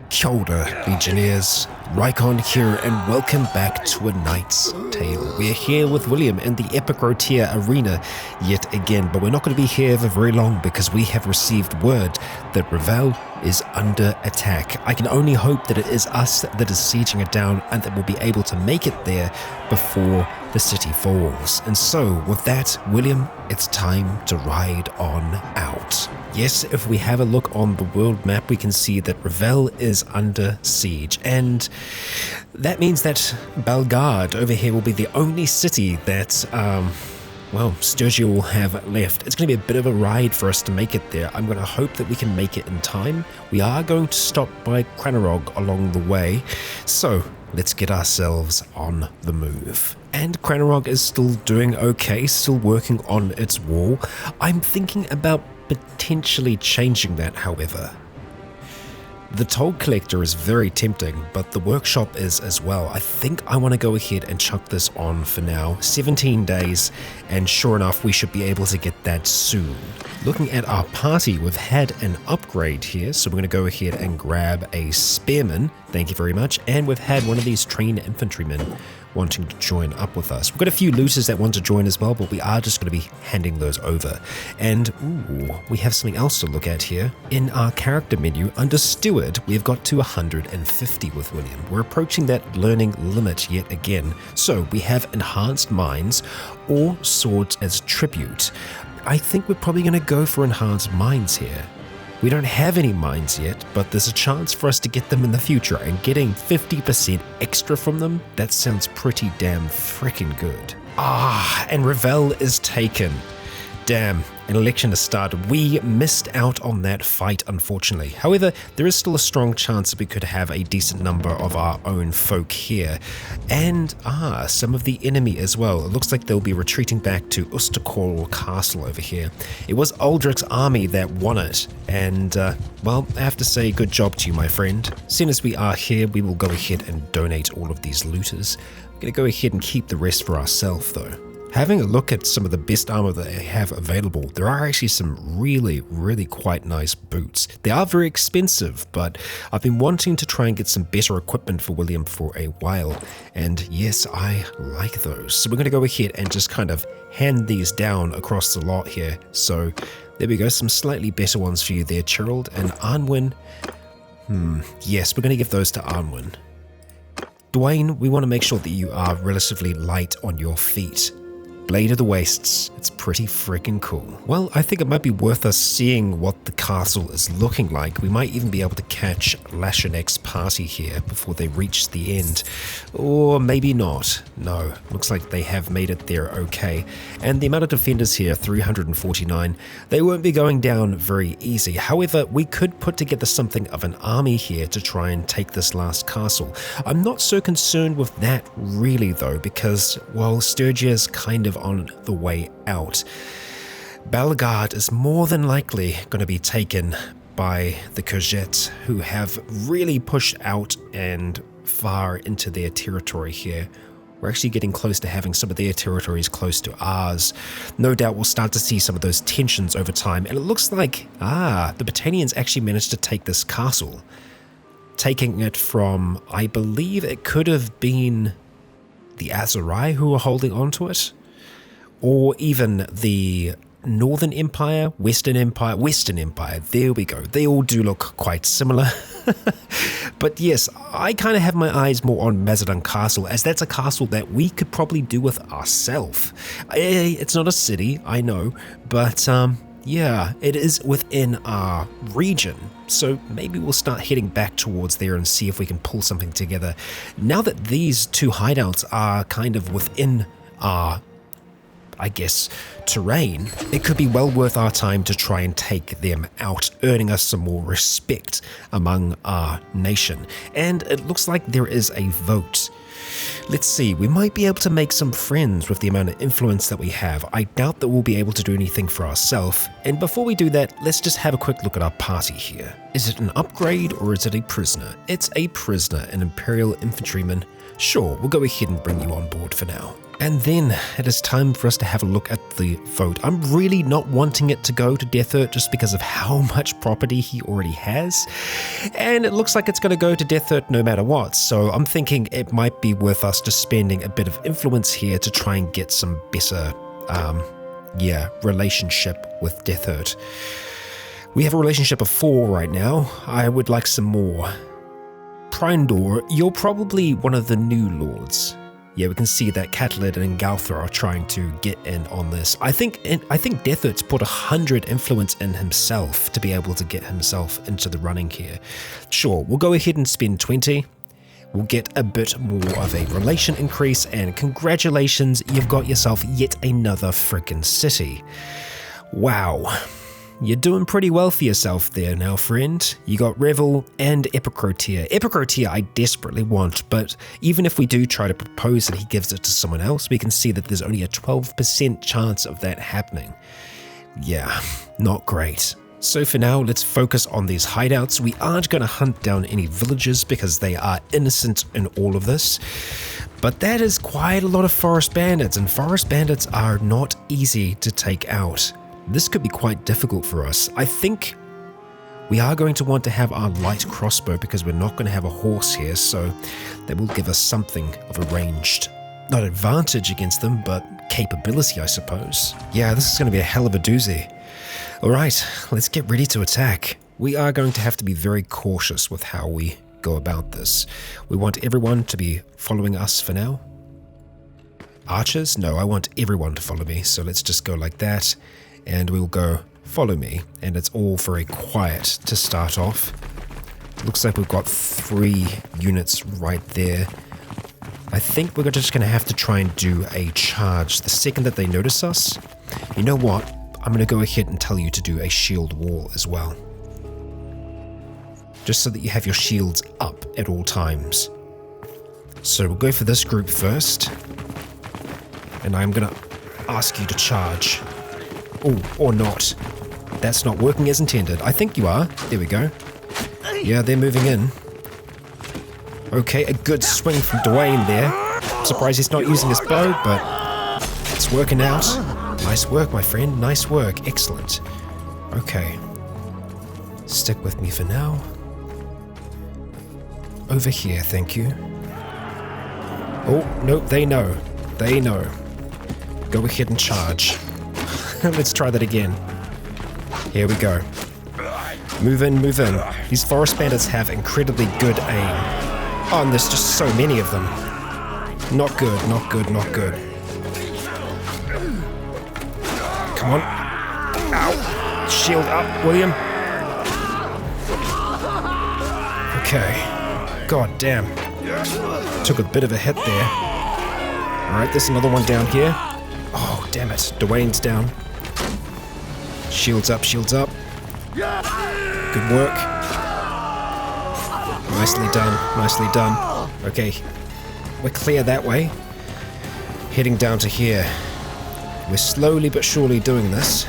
Kia ora, Legionnaires. Rycon here, and welcome back to A Knight's Tale. We're here with William in the Epic Rotier Arena yet again, but we're not going to be here for very long because we have received word that Revel is under attack. I can only hope that it is us that is sieging it down and that we'll be able to make it there before the city falls. And so, with that, William, it's time to ride on out. Yes, if we have a look on the world map, we can see that Revel is under siege, and that means that Bellegarde over here will be the only city that, Sturgia will have left. It's going to be a bit of a ride for us to make it there. I'm going to hope that we can make it in time. We are going to stop by Cranerog along the way, so let's get ourselves on the move. And Cranerog is still doing okay, still working on its wall. I'm thinking about potentially changing that, however. The toll collector is very tempting, but the workshop is as well. I think I want to go ahead and chuck this on for now. 17 days, and sure enough, we should be able to get that soon. Looking at our party, we've had an upgrade here, so we're going to go ahead and grab a spearman. Thank you very much. And we've had one of these trained infantrymen wanting to join up with us. We've got a few looters that want to join as well, but we are just going to be handing those over. And we have something else to look at here. In our character menu, under Steward, we've got to 150 with William. We're approaching that learning limit yet again. So we have enhanced mines or swords as tribute. I think we're probably going to go for enhanced mines here. We don't have any mines yet, but there's a chance for us to get them in the future, and getting 50% extra from them, that sounds pretty damn freaking good. And Revel is taken. Damn, an election has started. We missed out on that fight, unfortunately. However, there is still a strong chance that we could have a decent number of our own folk here. And, some of the enemy as well. It looks like they'll be retreating back to Ustakol Castle over here. It was Aldrich's army that won it. And, I have to say good job to you, my friend. As soon as we are here, we will go ahead and donate all of these looters. I'm going to go ahead and keep the rest for ourselves, though. Having a look at some of the best armor that they have available, there are actually some really, really quite nice boots. They are very expensive, but I've been wanting to try and get some better equipment for William for a while, and yes, I like those. So we're going to go ahead and just kind of hand these down across the lot here. So there we go, some slightly better ones for you there, Gerald. And Arnwin, yes, we're going to give those to Arnwin. Dwayne, we want to make sure that you are relatively light on your feet. Blade of the Wastes, it's pretty freaking cool. Well, I think it might be worth us seeing what the castle is looking like. We might even be able to catch Lashinek's party here before they reach the end. Or maybe not. No, looks like they have made it there okay. And the amount of defenders here, 349, they won't be going down very easy. However, we could put together something of an army here to try and take this last castle. I'm not so concerned with that really though, because, well, Sturgia's kind of on the way out. Bellegarde is more than likely going to be taken by the Courgettes, who have really pushed out and far into their territory here. We're actually getting close to having some of their territories close to ours. No doubt we'll start to see some of those tensions over time, and it looks like, the Battanians actually managed to take this castle, taking it from, I believe it could have been the Azurai who were holding on to it, or even the Northern Empire, Western Empire, there we go. They all do look quite similar. But yes, I kind of have my eyes more on Mazadon Castle, as that's a castle that we could probably do with ourselves. It's not a city, I know, but yeah, it is within our region. So maybe we'll start heading back towards there and see if we can pull something together. Now that these two hideouts are kind of within our, I guess, terrain, it could be well worth our time to try and take them out, earning us some more respect among our nation. And it looks like there is a vote. Let's see, we might be able to make some friends with the amount of influence that we have. I doubt that we'll be able to do anything for ourselves. And before we do that, let's just have a quick look at our party here. Is it an upgrade or is it a prisoner? It's a prisoner, an Imperial infantryman. Sure, we'll go ahead and bring you on board for now. And then it is time for us to have a look at the vote. I'm really not wanting it to go to Death just because of how much property he already has. And it looks like it's going to go to Death no matter what. So I'm thinking it might be worth us just spending a bit of influence here to try and get some better, relationship with Death. We have a relationship of 4 right now. I would like some more. Prindor, you're probably one of the new lords. Yeah, we can see that Catalid and Galthra are trying to get in on this. I think Death's put 100 influence in himself to be able to get himself into the running here. Sure, we'll go ahead and spend 20. We'll get a bit more of a relation increase, and congratulations, you've got yourself yet another frickin' city. Wow. You're doing pretty well for yourself there now, friend. You got Revel and Epicrotia. Epicrotia I desperately want, but even if we do try to propose that he gives it to someone else, we can see that there's only a 12% chance of that happening. Yeah, not great. So for now, let's focus on these hideouts. We aren't going to hunt down any villages because they are innocent in all of this. But that is quite a lot of forest bandits, and forest bandits are not easy to take out. This could be quite difficult for us. I think we are going to want to have our light crossbow because we're not going to have a horse here, so that will give us something of a ranged, not advantage against them, but capability, I suppose. Yeah, this is going to be a hell of a doozy. Alright, let's get ready to attack. We are going to have to be very cautious with how we go about this. We want everyone to be following us for now. Archers? No, I want everyone to follow me, so let's just go like that. And we'll go follow me, and it's all very quiet to start off. Looks like we've got 3 units right there. I think we're just going to have to try and do a charge the second that they notice us. You know what? I'm going to go ahead and tell you to do a shield wall as well. Just so that you have your shields up at all times. So we'll go for this group first. And I'm going to ask you to charge. Oh, or not. That's not working as intended. I think you are. There we go. Yeah, they're moving in. Okay, a good swing from Dwayne there. I'm surprised he's not using his bow, but it's working out. Nice work, my friend. Nice work. Excellent. Okay. Stick with me for now. Over here, thank you. Oh, nope, they know. They know. Go ahead and charge. Let's try that again. Here we go. Move in, move in. These forest bandits have incredibly good aim. Oh, and there's just so many of them. Not good, not good, not good. Come on. Ow. Shield up, William. Okay. God damn. Took a bit of a hit there. Alright, there's another one down here. Oh, damn it. Dwayne's down. Shields up, shields up. Good work. Nicely done, nicely done. Okay, we're clear that way. Heading down to here. We're slowly but surely doing this.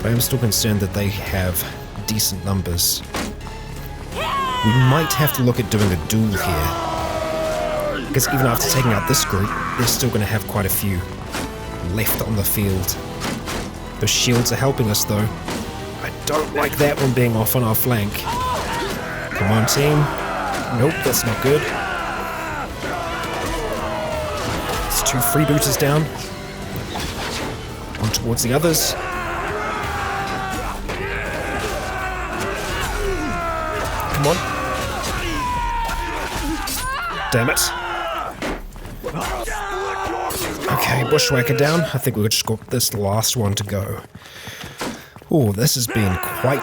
But I'm still concerned that they have decent numbers. We might have to look at doing a duel here. Because even after taking out this group, they're still going to have quite a few left on the field. The shields are helping us though. I don't like that one being off on our flank. Come on, team. Nope, that's not good. It's 2 freebooters down. On towards the others. Come on. Damn it. Okay, bushwhacker down. I think we've just got this last one to go. Oh, this has been quite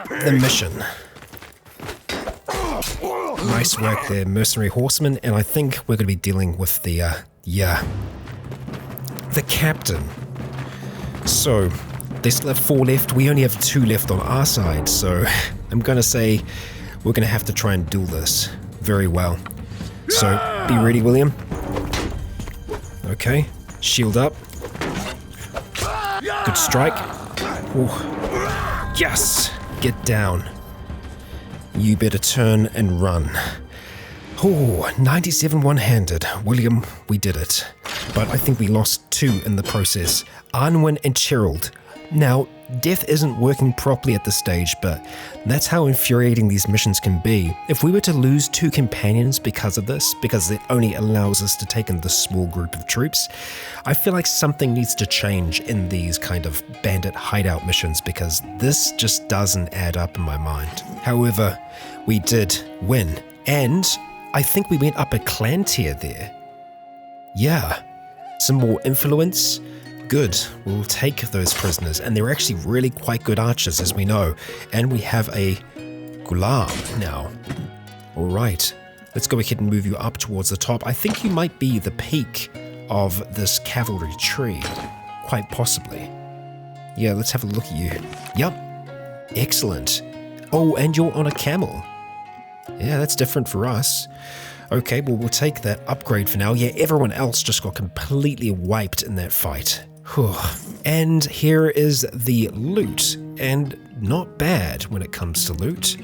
the mission. Nice work there, mercenary horseman, and I think we're going to be dealing with the captain. So, they still have 4 left. We only have 2 left on our side, so I'm going to say we're going to have to try and duel this very well. So, be ready, William. Okay, shield up. Good strike. Ooh. Yes! get down. You better turn and run. Oh, 97 one-handed. William, we did it. But I think we lost 2 in the process. Arnwin and Gerald. Now, death isn't working properly at this stage, but that's how infuriating these missions can be. If we were to lose 2 companions because of this, because it only allows us to take in this small group of troops, I feel like something needs to change in these kind of bandit hideout missions, because this just doesn't add up in my mind. However, we did win, and I think we went up a clan tier there. Yeah, some more influence. Good, we'll take those prisoners, and they're actually really quite good archers, as we know, and we have a Gulam now. Alright, let's go ahead and move you up towards the top. I think you might be the peak of this cavalry tree, quite possibly. Yeah, let's have a look at you. Yep, excellent. Oh, and you're on a camel. Yeah, that's different for us. Okay, well, we'll take that upgrade for now. Yeah, everyone else just got completely wiped in that fight. Whew. And here is the loot, and not bad when it comes to loot.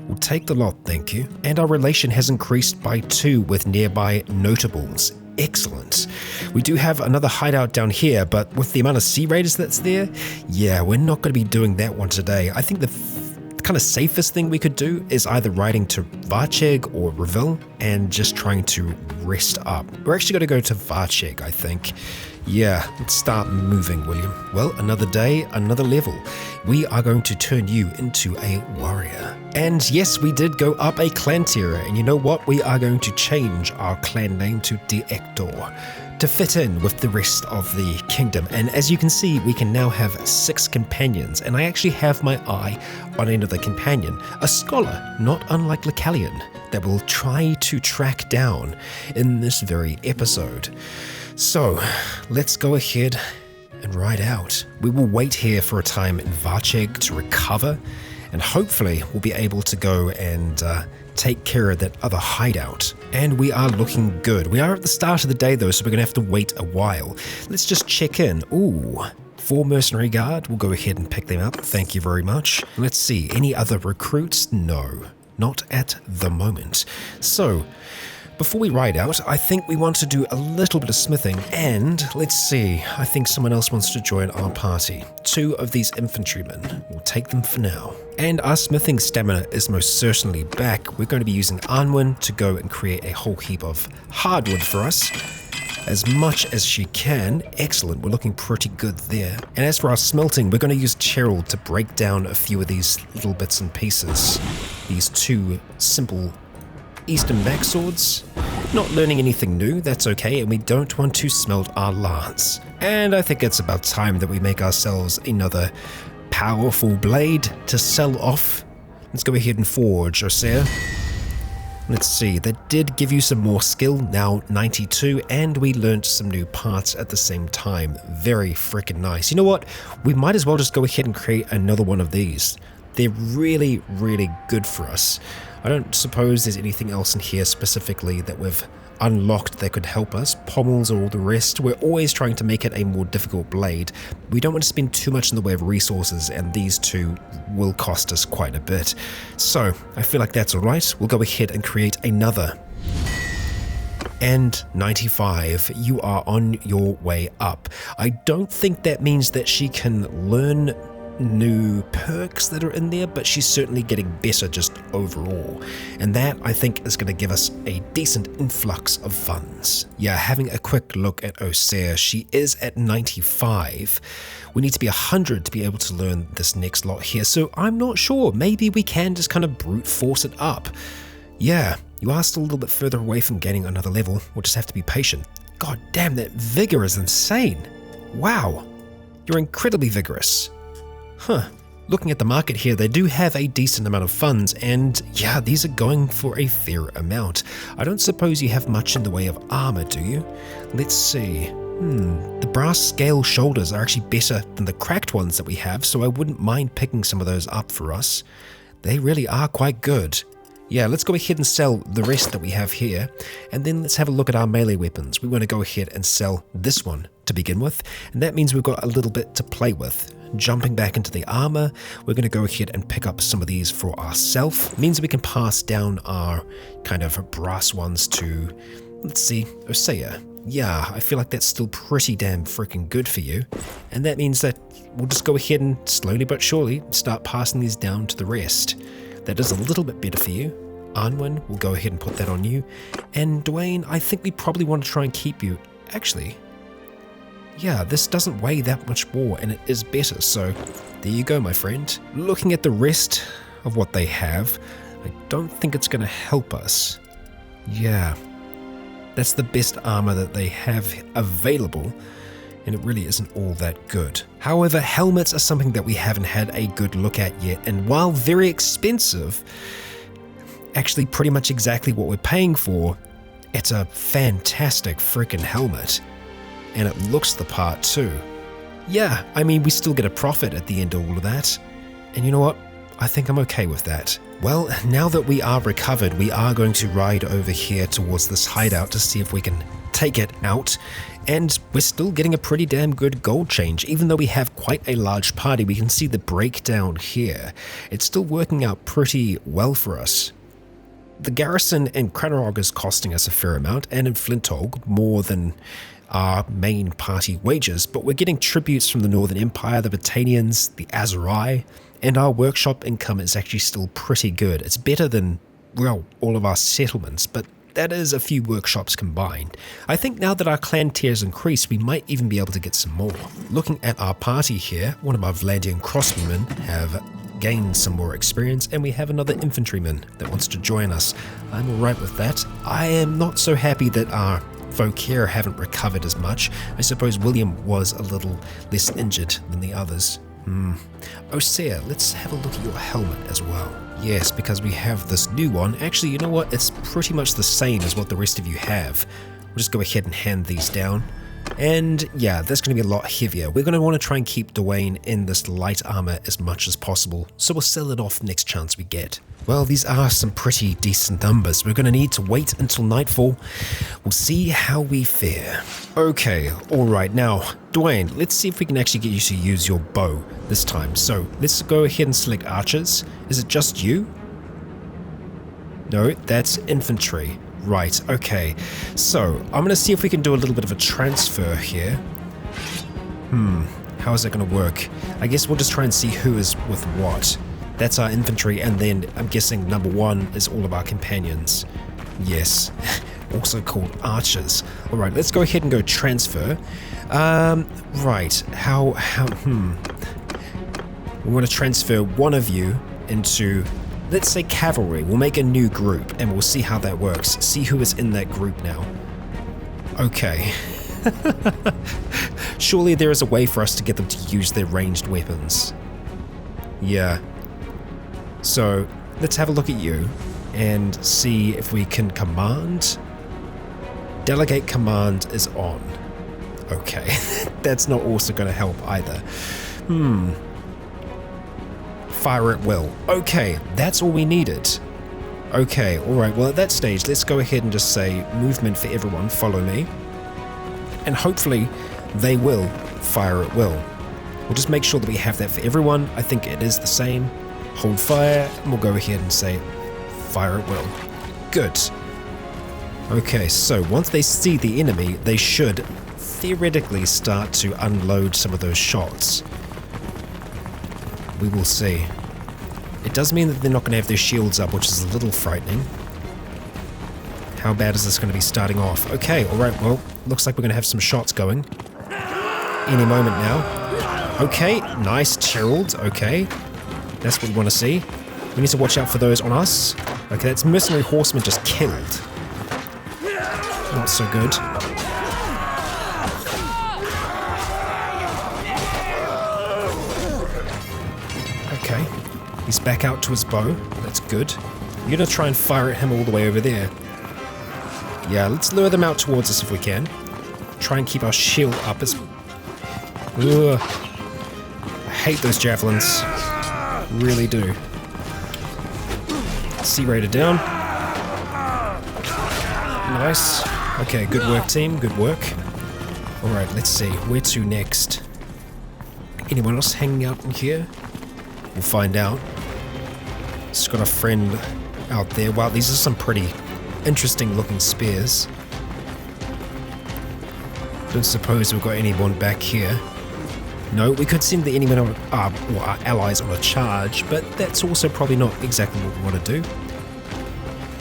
We'll take the lot, thank you. And our relation has increased by 2 with nearby notables. Excellent. We do have another hideout down here, but with the amount of sea raiders that's there, yeah, we're not going to be doing that one today. I think the kind of safest thing we could do is either riding to Varcheg or Reville and just trying to rest up. We're actually going to go to Varcheg, I think. Yeah, let's start moving, William. Well, another day, another level. We are going to turn you into a warrior. And yes, we did go up a clan tier, and you know what? We are going to change our clan name to De Ector to fit in with the rest of the kingdom. And as you can see, we can now have 6 companions, and I actually have my eye on another companion, a scholar, not unlike Lecalion, that we'll try to track down in this very episode. So, let's go ahead and ride out. We will wait here for a time in Varcheg to recover, and hopefully we'll be able to go and take care of that other hideout. And we are looking good. We are at the start of the day though, so we're going to have to wait a while. Let's just check in. Ooh, 4 mercenary guard. We'll go ahead and pick them up. Thank you very much. Let's see, any other recruits? No, not at the moment. So, before we ride out, I think we want to do a little bit of smithing, and let's see, I think someone else wants to join our party. 2 of these infantrymen. We'll take them for now. And our smithing stamina is most certainly back. We're going to be using Arnwin to go and create a whole heap of hardwood for us. As much as she can. Excellent, we're looking pretty good there. And as for our smelting, we're going to use Gerald to break down a few of these little bits and pieces. These 2 simple Eastern backswords. Not learning anything new, that's okay, and we don't want to smelt our lance. And I think it's about time that we make ourselves another powerful blade to sell off. Let's go ahead and forge, Osea. Let's see, that did give you some more skill, now 92, and we learnt some new parts at the same time. Very freaking nice. You know what? We might as well just go ahead and create another one of these. They're really, really good for us. I don't suppose there's anything else in here specifically that we've unlocked that could help us. Pommels or all the rest. We're always trying to make it a more difficult blade. We don't want to spend too much in the way of resources, and these 2 will cost us quite a bit. So, I feel like that's alright. We'll go ahead and create another. And 95, you are on your way up. I don't think that means that she can learn new perks that are in there, but she's certainly getting better just overall, and that I think is going to give us a decent influx of funds. Yeah, having a quick look at Osea, she is at 95. We need to be 100 to be able to learn this next lot here, so I'm not sure, maybe we can just kind of brute force it up. Yeah, you are still a little bit further away from gaining another level. We'll just have to be patient. God damn, that vigor is insane. Wow, you're incredibly vigorous. Huh. Looking at the market here, they do have a decent amount of funds, and yeah, these are going for a fair amount. I don't suppose you have much in the way of armor, do you? Let's see. The brass scale shoulders are actually better than the cracked ones that we have, so I wouldn't mind picking some of those up for us. They really are quite good. Yeah, let's go ahead and sell the rest that we have here, and then let's have a look at our melee weapons. We want to go ahead and sell this one to begin with, and that means we've got a little bit to play with. Jumping back into the armor, we're going to go ahead and pick up some of these for ourselves. Means we can pass down our kind of brass ones to, let's see, Osea. Yeah, I feel like that's still pretty damn freaking good for you, and that means that we'll just go ahead and slowly but surely start passing these down to the rest. That is a little bit better for you. Arnwin, we'll go ahead and put that on you. And Dwayne, I think we probably want to try and keep you. Actually, yeah, this doesn't weigh that much more and it is better, so there you go, my friend. Looking at the rest of what they have, I don't think it's going to help us. Yeah, that's the best armor that they have available, and it really isn't all that good. However, helmets are something that we haven't had a good look at yet, and while very expensive, actually pretty much exactly what we're paying for, it's a fantastic freaking helmet. And it looks the part too. Yeah, I mean, we still get a profit at the end of all of that. And you know what? I think I'm okay with that. Well, now that we are recovered, we are going to ride over here towards this hideout to see if we can take it out. And we're still getting a pretty damn good gold change. Even though we have quite a large party, we can see the breakdown here. It's still working out pretty well for us. The garrison in Cranarog is costing us a fair amount, and in Flintog more than our main party wages, but we're getting tributes from the Northern Empire, the Battanians, the Azurai, and our workshop income is actually still pretty good. It's better than, well, all of our settlements, but that is a few workshops combined. I think now that our clan tiers increase, we might even be able to get some more. Looking at our party here, one of our Vlandian crossbowmen have gained some more experience, and we have another infantryman that wants to join us. I'm alright with that. I am not so happy that our folk here haven't recovered as much. I suppose William was a little less injured than the others. Osea, let's have a look at your helmet as well. Yes, because we have this new one. Actually, you know what? It's pretty much the same as what the rest of you have. We'll just go ahead and hand these down. And yeah, that's going to be a lot heavier. We're going to want to try and keep Dwayne in this light armor as much as possible, so we'll sell it off next chance we get. Well, these are some pretty decent numbers. We're going to need to wait until nightfall. We'll see how we fare. Okay, alright, now, Dwayne, let's see if we can actually get you to use your bow this time. So, let's go ahead and select archers. Is it just you? No, that's infantry. Right, okay. So, I'm going to see if we can do a little bit of a transfer here. How is that going to work? I guess we'll just try and see who is with what. That's our infantry, and then I'm guessing number 1 is all of our companions. Yes, also called archers. Alright, let's go ahead and go transfer. Right, we want to transfer one of you into, let's say, cavalry. We'll make a new group, and we'll see how that works. See who is in that group now. Okay. Surely there is a way for us to get them to use their ranged weapons. Yeah. So, let's have a look at you and see if we can command. Delegate command is on. Okay, that's not also going to help either. Fire at will. Okay, that's all we needed. Okay, alright, well at that stage, let's go ahead and just say movement for everyone, follow me. And hopefully they will fire at will. We'll just make sure that we have that for everyone. I think it is the same. Hold fire, and we'll go ahead and say fire at will. Good. Okay, so once they see the enemy, they should theoretically start to unload some of those shots. We will see. It does mean that they're not going to have their shields up, which is a little frightening. How bad is this going to be starting off? Okay, alright, well, looks like we're going to have some shots going. Any moment now. Okay, nice, Gerald, okay. That's what we want to see. We need to watch out for those on us. Okay, that's mercenary horseman just killed. Not so good. Okay, he's back out to his bow. That's good. You're gonna try and fire at him all the way over there. Yeah, let's lure them out towards us if we can. Try and keep our shield up as... Ugh. I hate those javelins. Really do. Sea Raider down. Nice. Okay, good work, team. Good work. Alright, let's see. Where to next? Anyone else hanging out in here? We'll find out. Just got a friend out there. Wow, these are some pretty interesting looking spears. Don't suppose we've got anyone back here. No, we could send the enemy or our allies on a charge, but that's also probably not exactly what we want to do.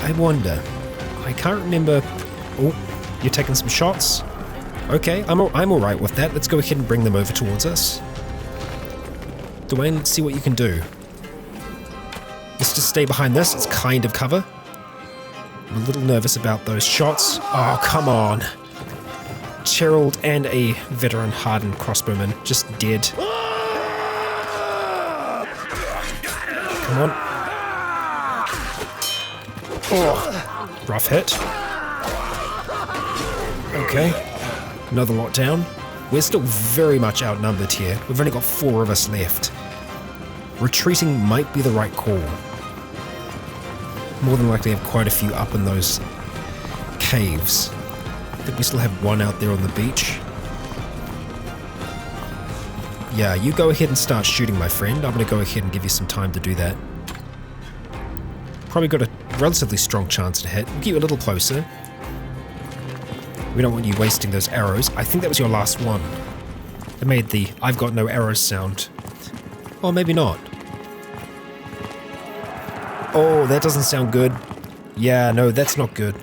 I wonder. I can't remember. Oh, you're taking some shots? Okay, I'm alright with that. Let's go ahead and bring them over towards us. Dwayne, let's see what you can do. Let's just stay behind this. It's kind of cover. I'm a little nervous about those shots. Oh, come on. Gerald and a veteran hardened crossbowman just dead. Come on. Oh, rough hit. Okay, another lot down. We're still very much outnumbered here. We've only got 4 of us left. Retreating might be the right call. More than likely have quite a few up in those caves. I think we still have 1 out there on the beach. Yeah, you go ahead and start shooting, my friend. I'm going to go ahead and give you some time to do that. Probably got a relatively strong chance to hit. We'll get you a little closer. We don't want you wasting those arrows. I think that was your last one. It made the "I've got no arrows" sound. Or maybe not. Oh, that doesn't sound good. Yeah, no, that's not good.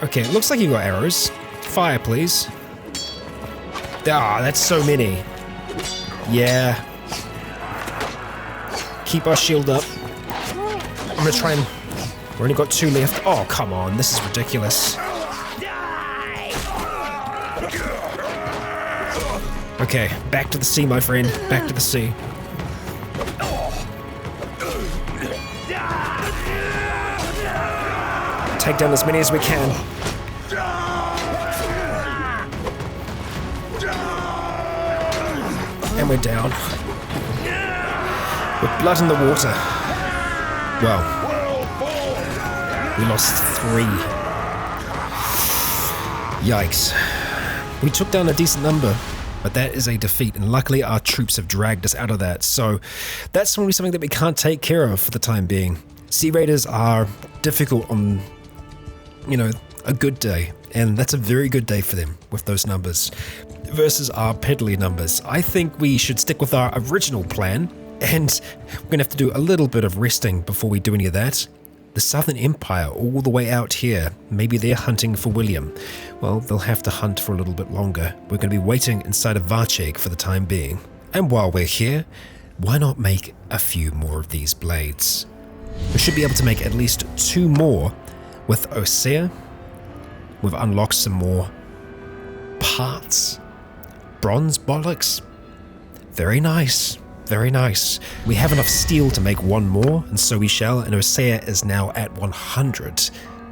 Okay, it looks like you got arrows. Fire, please. Ah, that's so many. Yeah. Keep our shield up. I'm gonna try and... We've only got 2 left. Oh, come on. This is ridiculous. Okay, back to the sea, my friend. Back to the sea. Take down as many as we can. And we're down. With blood in the water. Well, we lost 3. Yikes. We took down a decent number, but that is a defeat, and luckily our troops have dragged us out of that, so that's probably something that we can't take care of for the time being. Sea Raiders are difficult on, a good day, and that's a very good day for them with those numbers versus our peddly numbers. I think we should stick with our original plan, and we're going to have to do a little bit of resting before we do any of that. The Southern Empire all the way out here, maybe they're hunting for William. Well, they'll have to hunt for a little bit longer. We're going to be waiting inside of Varcheg for the time being. And while we're here, why not make a few more of these blades? We should be able to make at least 2 more with Osea. We've unlocked some more parts. Bronze bollocks. Very nice. Very nice. We have enough steel to make 1 more, and so we shall, and Osea is now at 100.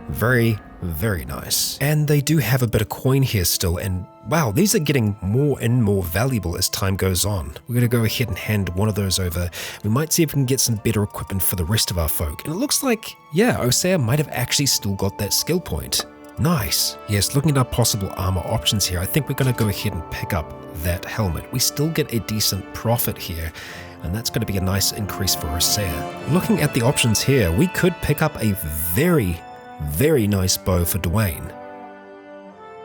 Very, very nice. And they do have a bit of coin here still, and wow, these are getting more and more valuable as time goes on. We're going to go ahead and hand one of those over. We might see if we can get some better equipment for the rest of our folk. And it looks like, yeah, Osea might have actually still got that skill point. Nice. Yes, looking at our possible armor options here, I think we're going to go ahead and pick up that helmet. We still get a decent profit here, and that's going to be a nice increase for Osea. Looking at the options here, we could pick up a very, very nice bow for Dwayne.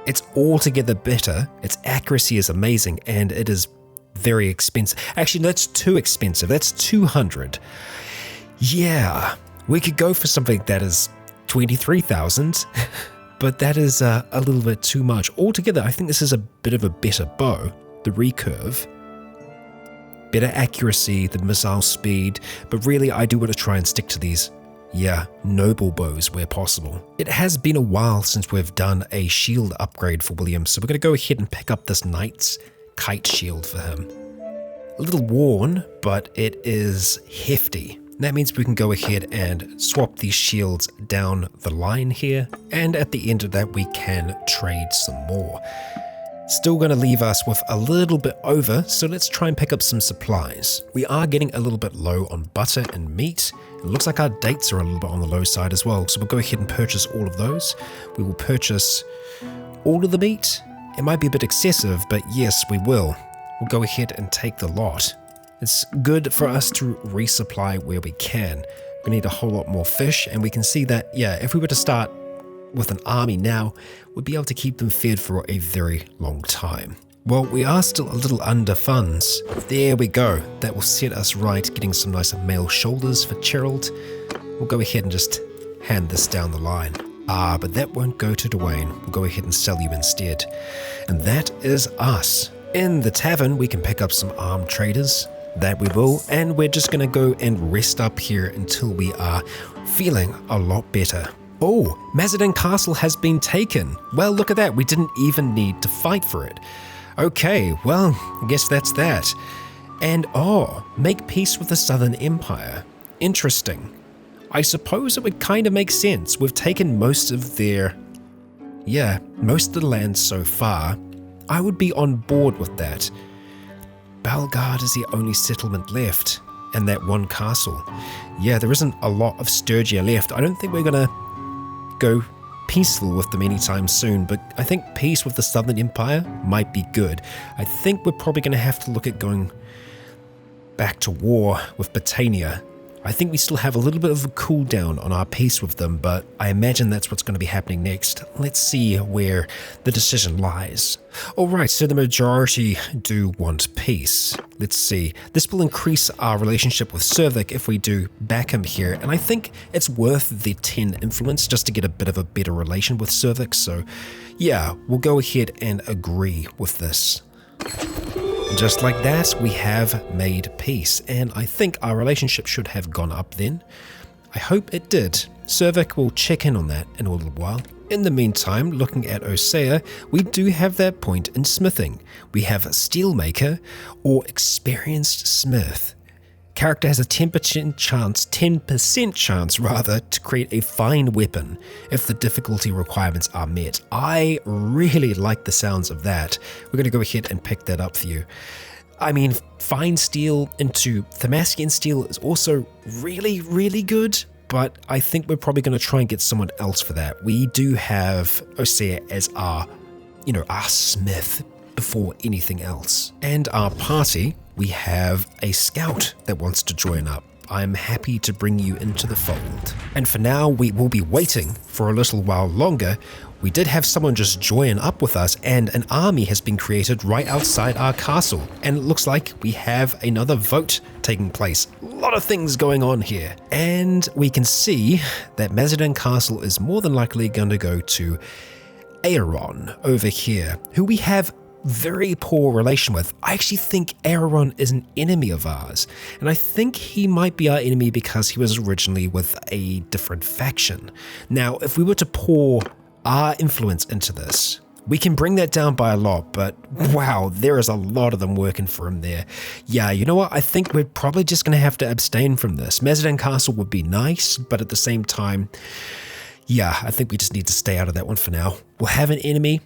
It's altogether better, its accuracy is amazing, and it is very expensive. Actually, that's too expensive. That's 200. Yeah, we could go for something that is 23,000. But that is a little bit too much. Altogether, I think this is a bit of a better bow. The recurve. Better accuracy, the missile speed. But really, I do want to try and stick to these, noble bows where possible. It has been a while since we've done a shield upgrade for William, so we're going to go ahead and pick up this knight's kite shield for him. A little worn, but it is hefty. That means we can go ahead and swap these shields down the line here, and at the end of that we can trade some more. Still going to leave us with a little bit over, so let's try and pick up some supplies. We are getting a little bit low on butter and meat. It looks like our dates are a little bit on the low side as well, so we'll go ahead and purchase all of those. We will purchase all of the meat. It might be a bit excessive, but yes, we will. We'll go ahead and take the lot. It's good for us to resupply where we can. We need a whole lot more fish, and we can see that, yeah, if we were to start with an army now, we'd be able to keep them fed for a very long time. Well, we are still a little under funds. There we go. That will set us right, getting some nice male shoulders for Gerald. We'll go ahead and just hand this down the line. Ah, but that won't go to Dwayne. We'll go ahead and sell you instead. And that is us. In the tavern, we can pick up some armed traders. That we will, and we're just going to go and rest up here until we are feeling a lot better. Oh, Mazadin Castle has been taken. Well, look at that. We didn't even need to fight for it. Okay, well, I guess that's that. And make peace with the Southern Empire. Interesting. I suppose it would kind of make sense. We've taken most of the land so far. I would be on board with that. Bellegarde is the only settlement left, and that one castle. Yeah, there isn't a lot of Sturgia left. I don't think we're gonna go peaceful with them anytime soon, but I think peace with the Southern Empire might be good. I think we're probably gonna have to look at going back to war with Britannia. I think we still have a little bit of a cooldown on our peace with them, but I imagine that's what's going to be happening next. Let's see where the decision lies. Alright, so the majority do want peace. Let's see. This will increase our relationship with Servic if we do back him here, and I think it's worth the 10 influence just to get a bit of a better relation with Servic, so yeah, we'll go ahead and agree with this. Just like that, we have made peace, and I think our relationship should have gone up then. I hope it did. Servic will check in on that in a little while. In the meantime, looking at Osea, we do have that point in smithing. We have a steelmaker or experienced smith. Character has a 10% chance to create a fine weapon if the difficulty requirements are met. I really like the sounds of that. We're going to go ahead and pick that up for you. I mean, fine steel into Thamaskian steel is also really, really good, but I think we're probably going to try and get someone else for that. We do have Osea as our smith before anything else. And our party, we have a scout that wants to join up. I'm happy to bring you into the fold. And for now, we will be waiting for a little while longer. We did have someone just join up with us, and an army has been created right outside our castle. And it looks like we have another vote taking place. A lot of things going on here. And we can see that Mazadin Castle is more than likely going to go to Aaron over here, who we have very poor relation with. I actually think Aaron is an enemy of ours, and I think he might be our enemy because he was originally with a different faction. Now, if we were to pour our influence into this, we can bring that down by a lot, but wow, there is a lot of them working for him there. Yeah, you know what? I think we're probably just going to have to abstain from this. Mazadin Castle would be nice, but at the same time, yeah, I think we just need to stay out of that one for now. We'll have an enemy.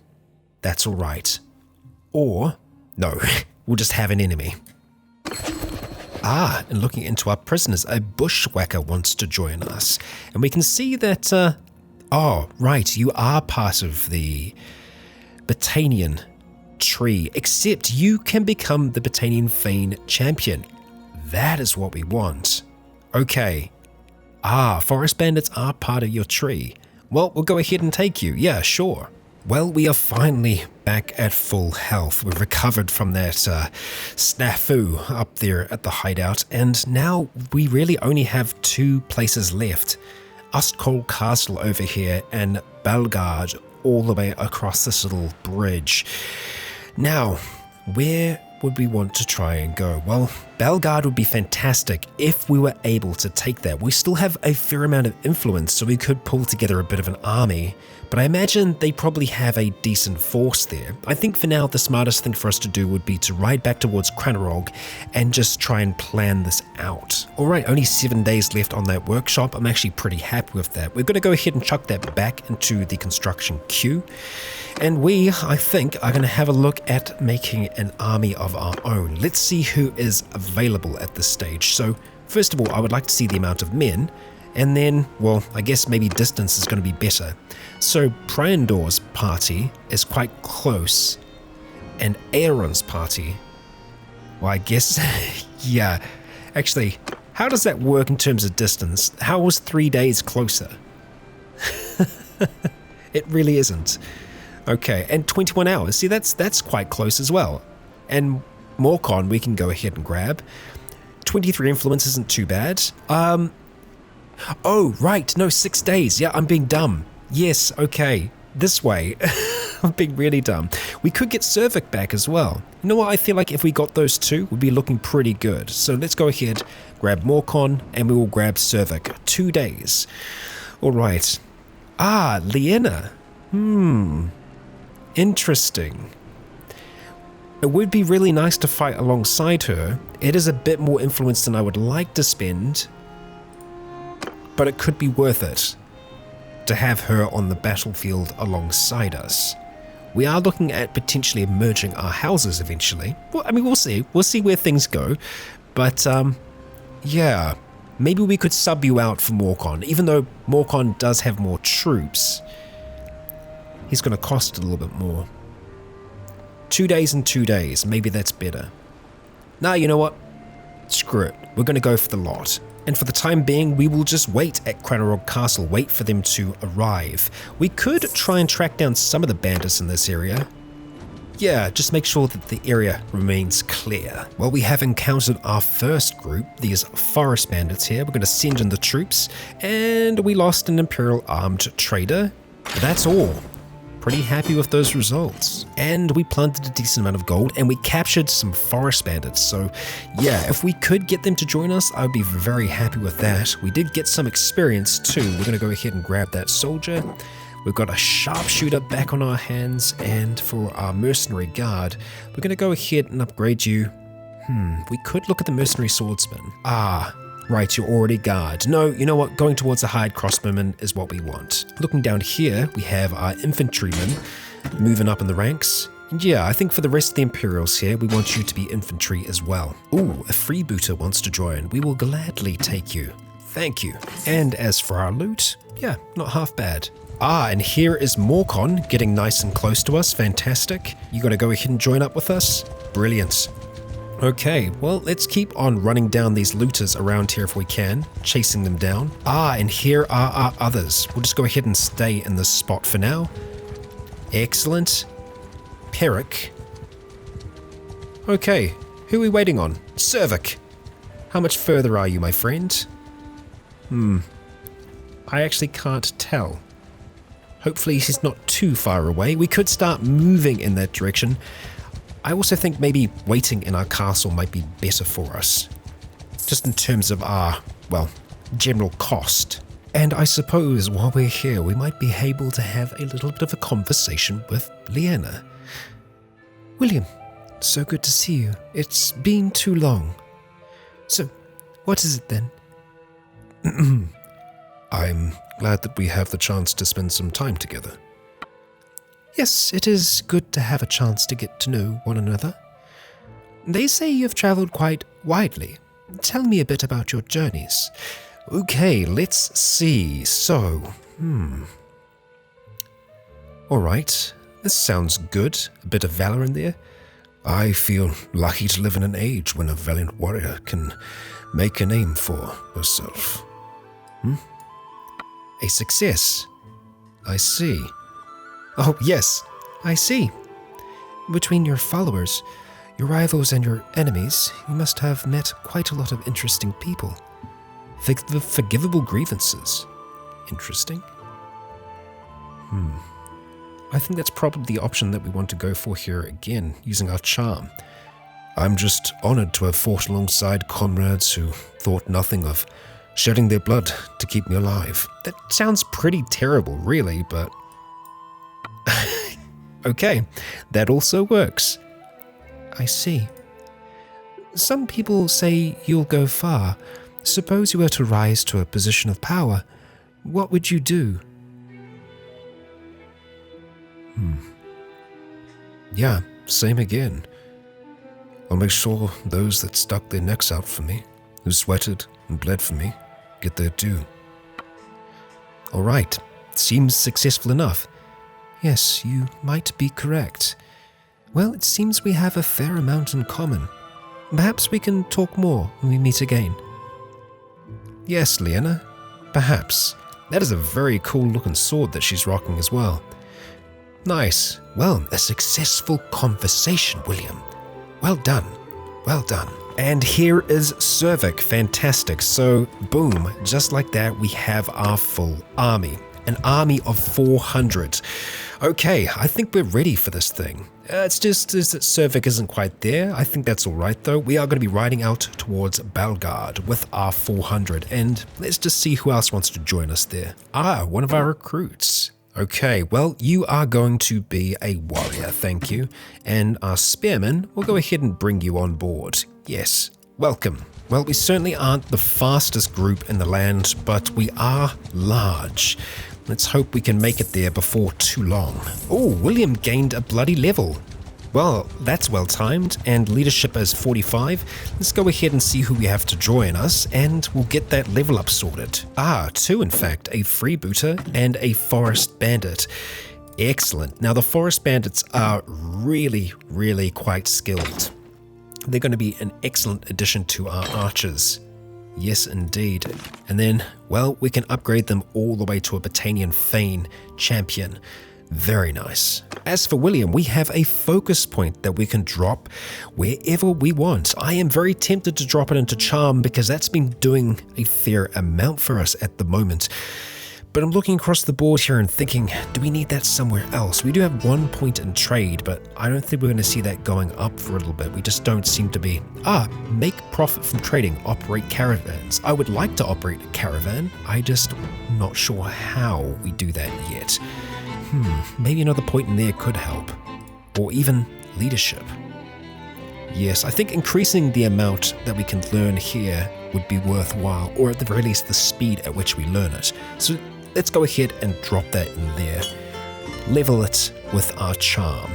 That's all right. Or, no, we'll just have an enemy. And looking into our prisoners, a bushwhacker wants to join us. And we can see that, right, you are part of the Britannian tree, except you can become the Britannian Fane champion. That is what we want. Okay. Forest bandits are part of your tree. Well, we'll go ahead and take you. Yeah, sure. Well, we are finally back at full health. We've recovered from that snafu up there at the hideout, and now we really only have 2 places left. Ustkol Castle over here and Bellegarde all the way across this little bridge. Now, where would we want to try and go? Well, Bellegarde would be fantastic if we were able to take that. We still have a fair amount of influence, so we could pull together a bit of an army, but I imagine they probably have a decent force there. I think for now, the smartest thing for us to do would be to ride back towards Cranarog and just try and plan this out. Alright, only 7 days left on that workshop. I'm actually pretty happy with that. We're going to go ahead and chuck that back into the construction queue. And we, I think, are going to have a look at making an army of our own. Let's see who is available at this stage. So, first of all, I would like to see the amount of men. And then, well, I guess maybe distance is going to be better. So, Priandor's party is quite close. And Aeron's party, well, I guess, yeah. Actually, how does that work in terms of distance? How was 3 days closer? It really isn't. Okay, and 21 hours. See, that's quite close as well. And Morcon, we can go ahead and grab. 23 influence isn't too bad. Oh, right. No, 6 days. Yeah, I'm being dumb. Yes, okay. This way. I'm being really dumb. We could get Cervic back as well. You know what? I feel like if we got those two, we'd be looking pretty good. So let's go ahead, grab Morcon, and we will grab Cervic. 2 days. All right. Ah, Liena. Interesting. It would be really nice to fight alongside her. It is a bit more influence than I would like to spend, but it could be worth it to have her on the battlefield alongside us. We are looking at potentially merging our houses eventually. Well, I mean, we'll see. We'll see where things go. But, yeah, maybe we could sub you out for Morcon. Even though Morcon does have more troops, he's going to cost a little bit more. 2 days and 2 days. Maybe that's better. Nah, you know what? Screw it. We're going to go for the lot. And for the time being, we will just wait at Cranarog Castle, wait for them to arrive. We could try and track down some of the bandits in this area. Yeah, just make sure that the area remains clear. Well, we have encountered our first group, these forest bandits here. We're going to send in the troops, and we lost an Imperial armed trader. But that's all. Pretty happy with those results. And we plundered a decent amount of gold, and we captured some forest bandits. So yeah, if we could get them to join us, I would be very happy with that. We did get some experience too. We're going to go ahead and grab that soldier. We've got a sharpshooter back on our hands, and for our mercenary guard, we're going to go ahead and upgrade you. We could look at the mercenary swordsman. Ah, right, you're already guard. No, you know what? Going towards a hired crossbowman is what we want. Looking down here, we have our infantrymen moving up in the ranks. And yeah, I think for the rest of the Imperials here, we want you to be infantry as well. Ooh, a freebooter wants to join. We will gladly take you. Thank you. And as for our loot, yeah, not half bad. Ah, and here is Morcon getting nice and close to us. Fantastic. You got to go ahead and join up with us? Brilliant. Okay, well, let's keep on running down these looters around here if we can, chasing them down. Ah, and here are our others. We'll just go ahead and stay in this spot for now. Excellent. Peric. Okay, who are we waiting on? Cervic. How much further are you, my friend? I actually can't tell. Hopefully he's not too far away. We could start moving in that direction. I also think maybe waiting in our castle might be better for us, just in terms of our, well, general cost. And I suppose while we're here, we might be able to have a little bit of a conversation with Liena. William, so good to see you. It's been too long. So, what is it then? I'm glad that we have the chance to spend some time together. Yes, it is good to have a chance to get to know one another. They say you've traveled quite widely. Tell me a bit about your journeys. Okay, let's see. So, Alright, this sounds good. A bit of valor in there. I feel lucky to live in an age when a valiant warrior can make a name for herself. A success. I see. Oh, yes, I see. Between your followers, your rivals and your enemies, you must have met quite a lot of interesting people. Forgivable grievances. Interesting. I think that's probably the option that we want to go for here again, using our charm. I'm just honored to have fought alongside comrades who thought nothing of shedding their blood to keep me alive. That sounds pretty terrible, really, but... Okay, that also works. I see. Some people say you'll go far. Suppose you were to rise to a position of power. What would you do? Yeah, same again. I'll make sure those that stuck their necks out for me, who sweated and bled for me, get their due. All right, seems successful enough. Yes, you might be correct. Well, it seems we have a fair amount in common. Perhaps we can talk more when we meet again. Yes, Leanna, perhaps. That is a very cool looking sword that she's rocking as well. Nice. Well, a successful conversation, William. Well done. Well done. And here is Cervic. Fantastic. So, boom, just like that, we have our full army. An army of 400. Okay, I think we're ready for this thing. It's just that Cervic isn't quite there. I think that's alright though. We are going to be riding out towards Bellegarde with our 400. And let's just see who else wants to join us there. One of our recruits. Okay, well, you are going to be a warrior, thank you. And our spearman will go ahead and bring you on board. Yes, welcome. Well, we certainly aren't the fastest group in the land, but we are large. Let's hope we can make it there before too long. Oh, William gained a bloody level. Well, that's well timed, and leadership is 45. Let's go ahead and see who we have to join us, and we'll get that level up sorted. Two in fact, a freebooter and a forest bandit. Excellent. Now the forest bandits are really, really quite skilled. They're going to be an excellent addition to our archers. Yes, indeed. And then, well, we can upgrade them all the way to a Battanian Fane champion. Very nice. As for William, we have a focus point that we can drop wherever we want. I am very tempted to drop it into Charm because that's been doing a fair amount for us at the moment. But I'm looking across the board here and thinking, do we need that somewhere else? We do have 1 point in trade, but I don't think we're going to see that going up for a little bit. We just don't seem to be. Make profit from trading, operate caravans. I would like to operate a caravan. I just not sure how we do that yet. Maybe another point in there could help. Or even leadership. Yes, I think increasing the amount that we can learn here would be worthwhile, or at the very least the speed at which we learn it. So let's go ahead and drop that in there. Level it with our charm.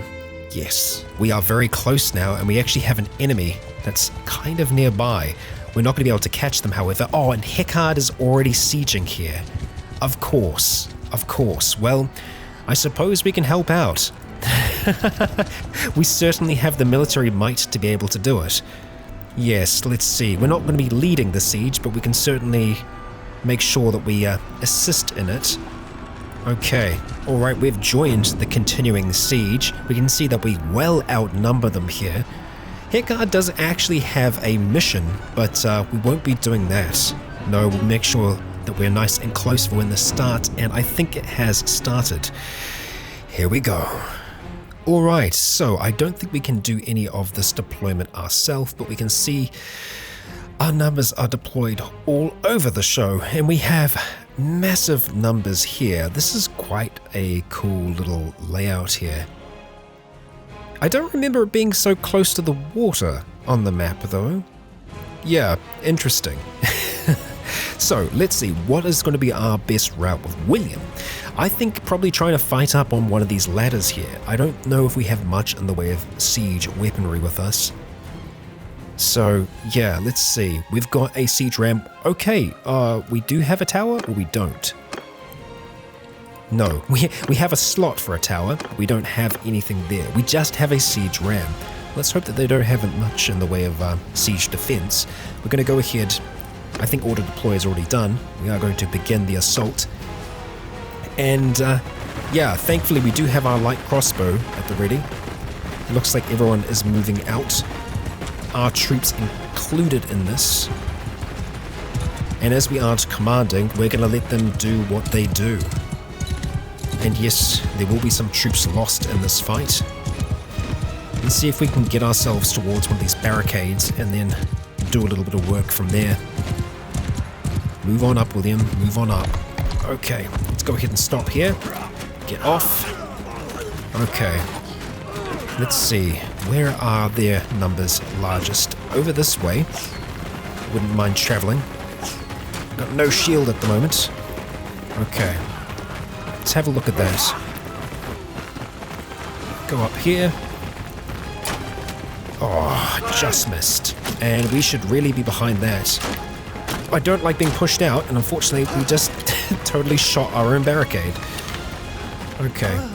Yes, we are very close now, and we actually have an enemy that's kind of nearby. We're not going to be able to catch them, however. Oh, and Hideout is already sieging here. Of course. Well, I suppose we can help out. We certainly have the military might to be able to do it. Yes, let's see. We're not going to be leading the siege, but we can certainly make sure that we assist in it. Okay, alright, we've joined the continuing siege. We can see that we well outnumber them here. Hideout does actually have a mission, but we won't be doing that. No, we'll make sure that we're nice and close for when this starts, and I think it has started. Here we go. Alright, so I don't think we can do any of this deployment ourselves, but we can see our numbers are deployed all over the show, and we have massive numbers here. This is quite a cool little layout here. I don't remember it being so close to the water on the map though. Yeah, interesting. So let's see, what is going to be our best route with William? I think probably trying to fight up on one of these ladders here. I don't know if we have much in the way of siege weaponry with us. So yeah, let's see. We've got a siege ram. Okay, we do have a tower or we don't? No, we have a slot for a tower. We don't have anything there. We just have a siege ram. Let's hope that they don't have much in the way of siege defense. We're going to go ahead. I think order deploy is already done. We are going to begin the assault. And yeah, thankfully we do have our light crossbow at the ready. It looks like everyone is moving out. Our troops included in this. And as we aren't commanding, we're going to let them do what they do. And yes, there will be some troops lost in this fight. Let's see if we can get ourselves towards one of these barricades and then do a little bit of work from there. Move on up, William. Move on up. Okay, let's go ahead and stop here. Get off. Okay. Let's see. Where are their numbers largest? Over this way. Wouldn't mind traveling. Got no shield at the moment. Okay. Let's have a look at that. Go up here. Oh, just missed. And we should really be behind that. I don't like being pushed out, and unfortunately we just totally shot our own barricade. Okay.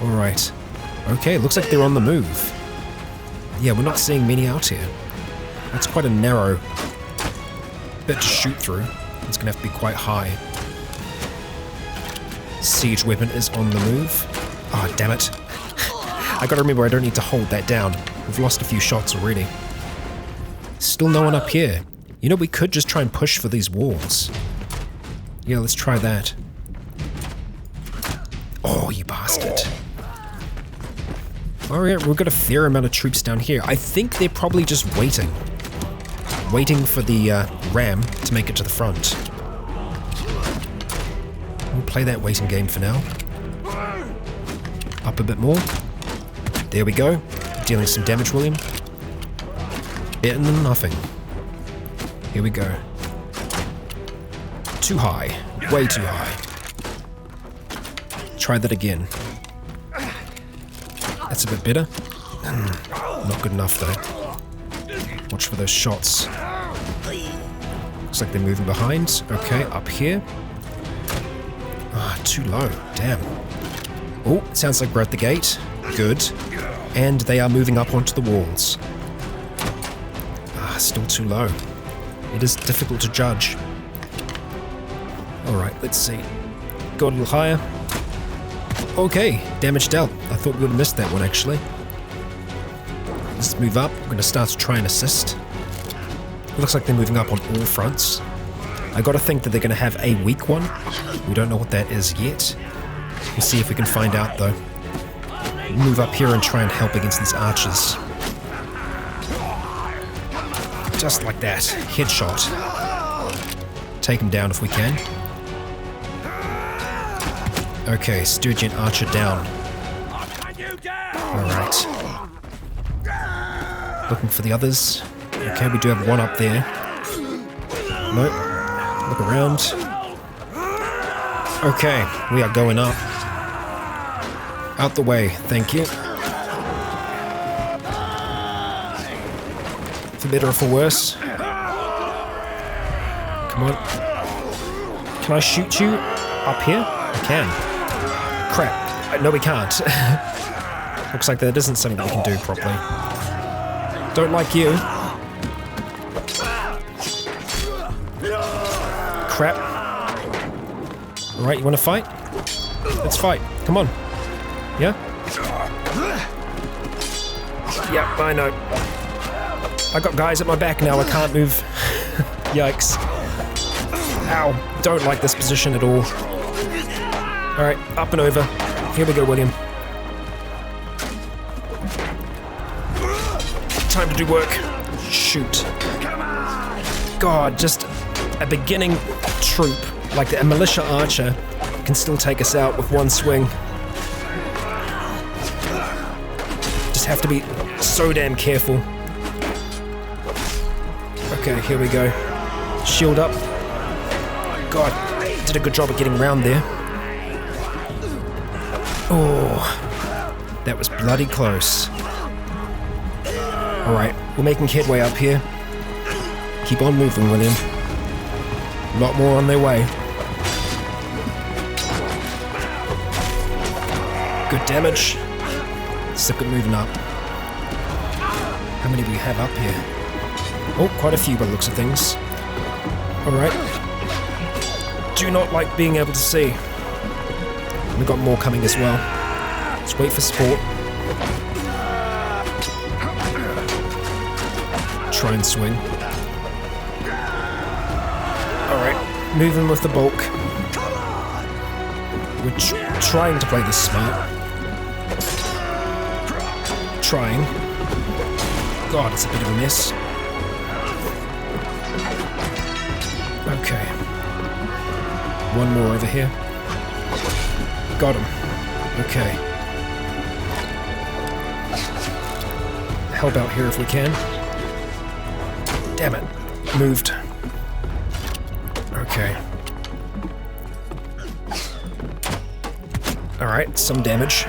Alright. Okay, looks like they're on the move. Yeah, we're not seeing many out here. That's quite a narrow bit to shoot through. It's gonna have to be quite high. Siege weapon is on the move. Oh, damn it. I gotta remember I don't need to hold that down. We've lost a few shots already. Still no one up here. You know, we could just try and push for these walls. Yeah, let's try that. Oh, you bastard. Alright, we've got a fair amount of troops down here. I think they're probably just waiting. Waiting for the ram to make it to the front. We'll play that waiting game for now. Up a bit more. There we go. Dealing some damage, William. Better than nothing. Here we go. Too high. Way too high. Try that again. That's a bit better. Not good enough though. Watch for those shots. Looks like they're moving behind. Okay, up here. Ah, too low. Damn. Oh, sounds like we're at the gate. Good. And they are moving up onto the walls. Ah, still too low. It is difficult to judge. Alright, let's see. Go a little higher. Okay, damage dealt. I thought we would have missed that one actually. Let's move up. We're going to start to try and assist. It looks like they're moving up on all fronts. I got to think that they're going to have a weak one. We don't know what that is yet. We'll see if we can find out though. Move up here and try and help against these archers. Just like that. Headshot. Take him down if we can. Okay, Sturgeon Archer down. Alright. Looking for the others. Okay, we do have one up there. Nope. Look around. Okay, we are going up. Out the way, thank you. For better or for worse. Come on. Can I shoot you up here? I can. Crap. No, we can't. Looks like that isn't something that we can do properly. Don't like you. Crap. Alright, you want to fight? Let's fight. Come on. Yeah? Yeah, I know. I got guys at my back now, I can't move. Yikes. Ow. Don't like this position at all. Alright, up and over. Here we go, William. Time to do work. Shoot. God, just a beginning troop, like a militia archer, can still take us out with one swing. Just have to be so damn careful. Okay, here we go. Shield up. God, did a good job of getting around there. Oh, that was bloody close. Alright, we're making headway up here. Keep on moving, William. A lot more on their way. Good damage. Still good moving up. How many do we have up here? Oh, quite a few by the looks of things. Alright. Do not like being able to see. We've got more coming as well. Let's wait for support. Try and swing. Alright, moving with the bulk. We're trying to play this smart. trying. God, it's a bit of a mess. Okay. One more over here. Got him. Okay. Help out here if we can. Damn it. Moved. Okay. Alright, some damage.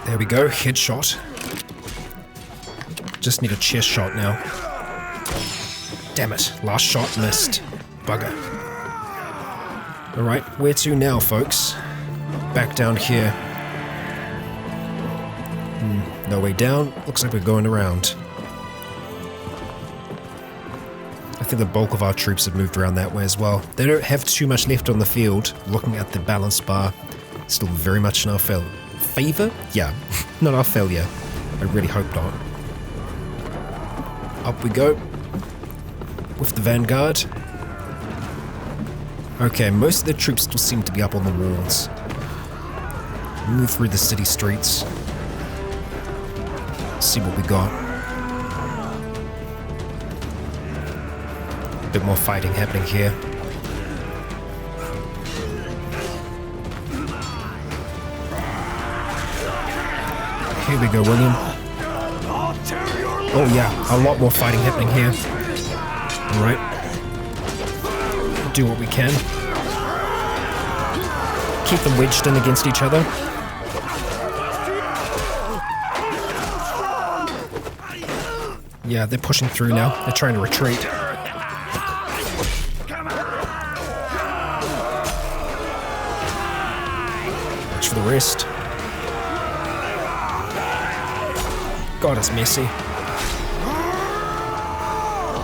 There we go, headshot. Just need a chest shot now. Damn it, last shot missed. Bugger. Alright, where to now, folks? Back down here. No way down. Looks like we're going around. I think the bulk of our troops have moved around that way as well. They don't have too much left on the field. Looking at the balance bar, still very much in our favor? Yeah, not our failure. I really hope not. Up we go. With the vanguard. Okay, most of the troops still seem to be up on the walls. Move through the city streets. See what we got. Bit more fighting happening here. Here we go, William. Oh yeah, a lot more fighting happening here. Alright. Do what we can. Keep them wedged in against each other. Yeah, they're pushing through now. They're trying to retreat. Watch for the rest. God, it's messy.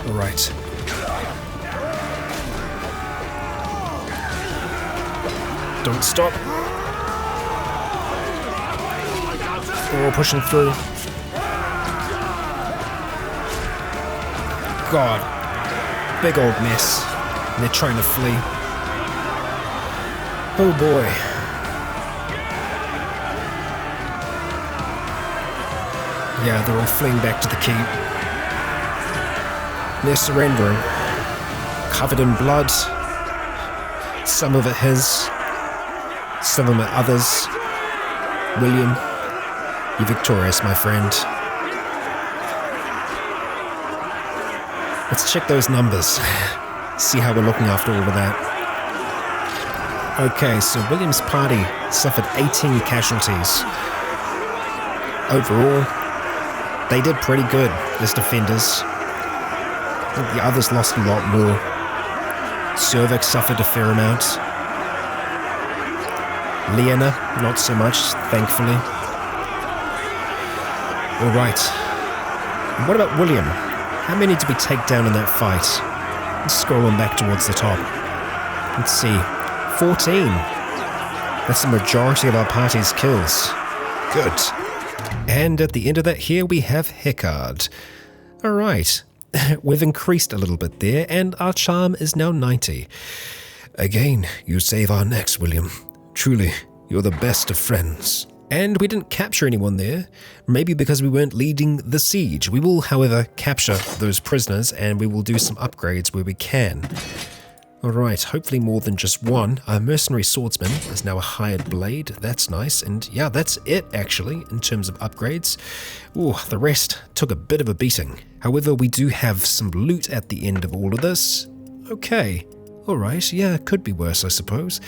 Alright. Don't stop. We're all pushing through. God. Big old mess. And they're trying to flee. Oh boy. Yeah, they're all fleeing back to the keep. They're surrendering. Covered in blood. Some of it his. Some of it others. William, you're victorious, my friend. Let's check those numbers. See how we're looking after all of that. Okay, so William's party suffered 18 casualties. Overall, they did pretty good as defenders. I think the others lost a lot more. Cervix suffered a fair amount. Leona, not so much, thankfully. Alright. And what about William? How many did we take down in that fight? Let's scroll on back towards the top. Let's see. 14. That's the majority of our party's kills. Good. And at the end of that here we have Hecard. Alright. We've increased a little bit there, and our charm is now 90. Again, you save our necks, William. Truly, you're the best of friends. And we didn't capture anyone there, maybe because we weren't leading the siege. We will, however, capture those prisoners, and we will do some upgrades where we can. Alright, hopefully more than just one. Our mercenary swordsman is now a hired blade. That's nice. And yeah, that's it, actually, in terms of upgrades. Ooh, the rest took a bit of a beating. However, we do have some loot at the end of all of this. Okay. Alright, yeah, could be worse, I suppose.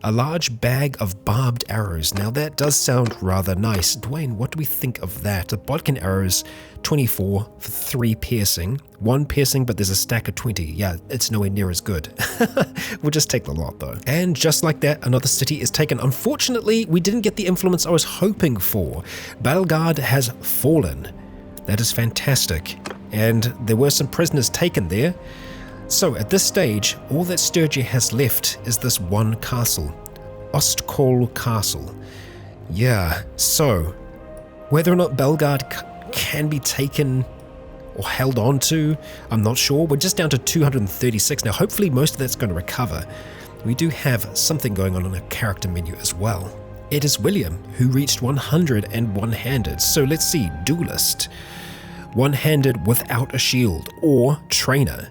A large bag of barbed arrows. Now that does sound rather nice. Dwayne, what do we think of that? The bodkin arrows, 24 for 3 piercing. 1 piercing, but there's a stack of 20. Yeah, it's nowhere near as good. We'll just take the lot, though. And just like that, another city is taken. Unfortunately, we didn't get the influence I was hoping for. Bellegarde has fallen. That is fantastic. And there were some prisoners taken there. So at this stage, all that Sturgia has left is this one castle, Ostkol Castle. Yeah, so whether or not Bellegarde can be taken or held on to, I'm not sure. We're just down to 236 now. Hopefully most of that's going to recover. we do have something going on in our character menu as well. It is William, who reached 100 and one-handed. So let's see, duelist, one-handed without a shield, or trainer.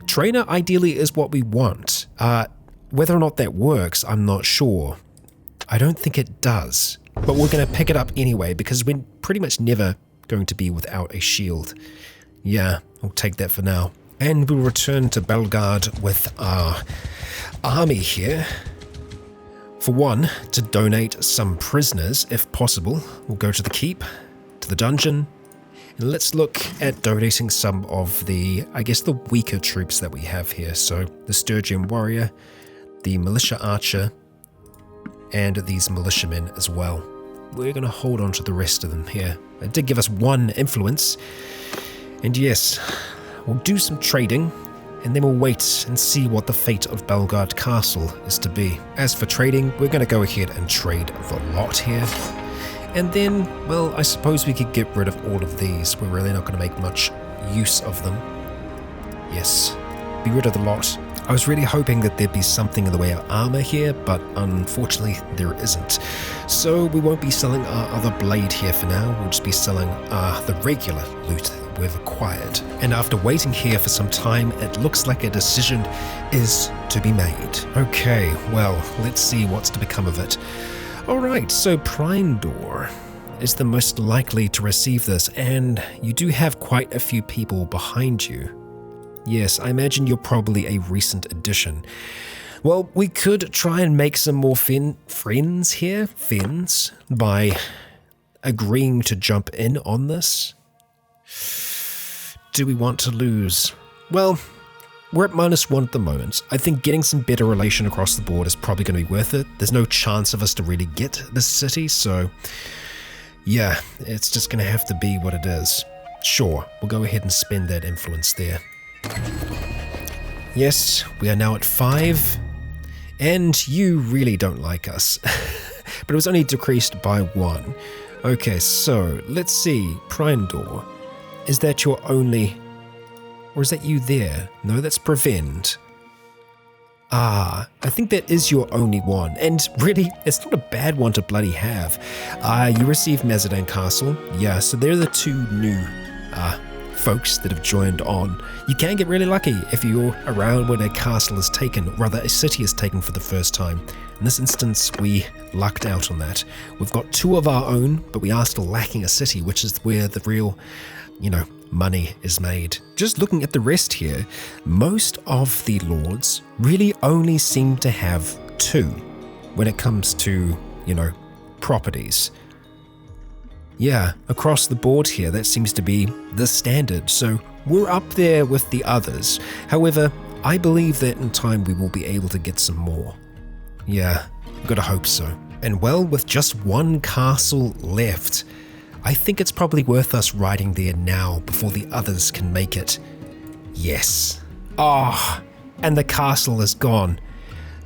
Trainer ideally is what we want. Whether or not that works, I'm not sure. I don't think it does, but we're going to pick it up anyway because we're pretty much never going to be without a shield. Yeah, I'll take that for now. And we'll return to Bellegarde with our army here. For one, to donate some prisoners if possible. We'll go to the keep, to the dungeon, and let's look at donating some of the, I guess, the weaker troops that we have here. So the Sturgeon warrior, the militia archer, and these militiamen as well. We're going to hold on to the rest of them here. It did give us 1 influence. And yes, we'll do some trading, and then we'll wait and see what the fate of Bellegarde Castle is to be. As for trading, we're going to go ahead and trade the lot here. And then, well, I suppose we could get rid of all of these. We're really not going to make much use of them. Yes, be rid of the lot. I was really hoping that there'd be something in the way of armor here, but unfortunately there isn't. So we won't be selling our other blade here for now. We'll just be selling the regular loot that we've acquired. And after waiting here for some time, it looks like a decision is to be made. Okay, well, let's see what's to become of it. Alright, so Prindor is the most likely to receive this, and you do have quite a few people behind you. Yes, I imagine you're probably a recent addition. Well, we could try and make some more friends here, by agreeing to jump in on this. Do we want to lose? Well, we're at -1 at the moment. I think getting some better relation across the board is probably going to be worth it. There's no chance of us to really get this city, so yeah, it's just going to have to be what it is. Sure, we'll go ahead and spend that influence there. Yes, we are now at 5, and you really don't like us. But it was only decreased by 1. Okay, so let's see, Prindor. Is that your only... or is that you there? No, that's Prevent. Ah, I think that is your only one, and really, it's not a bad one to bloody have. You receive Mazardan Castle. Yeah, so they're the 2 new folks that have joined on. You can get really lucky if you're around when a castle is taken, rather a city is taken for the first time. In this instance, we lucked out on that. We've got 2 of our own, but we are still lacking a city, which is where the real, money is made. Just looking at the rest here, most of the lords really only seem to have 2 when it comes to, properties. Yeah, across the board here, that seems to be the standard, so we're up there with the others. However, I believe that in time we will be able to get some more. Yeah, gotta hope so. And well, with just 1 castle left, I think it's probably worth us riding there now before the others can make it. Yes. Ah, and the castle is gone.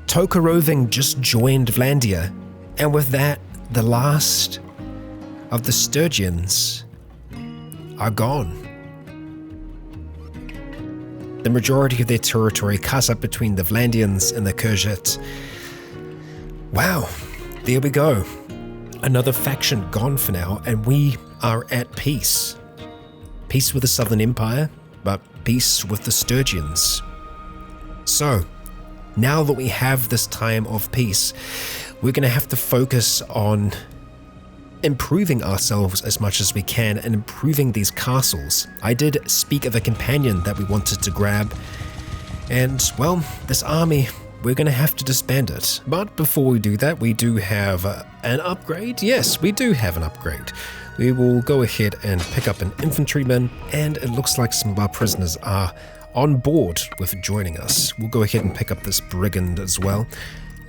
Tokaroving just joined Vlandia, and with that, the last of the Sturgeons are gone. The majority of their territory cut up between the Vlandians and the Kurget. Wow, there we go. Another faction gone for now, and we are at peace. Peace with the Southern Empire, but peace with the Sturgeons. So, now that we have this time of peace, we're going to have to focus on improving ourselves as much as we can and improving these castles. I did speak of a companion that we wanted to grab, and, well, this army, we're going to have to disband it. But before we do that, we do have an upgrade. Yes, we do have an upgrade. We will go ahead and pick up an infantryman, and it looks like some of our prisoners are on board with joining us. We'll go ahead and pick up this brigand as well.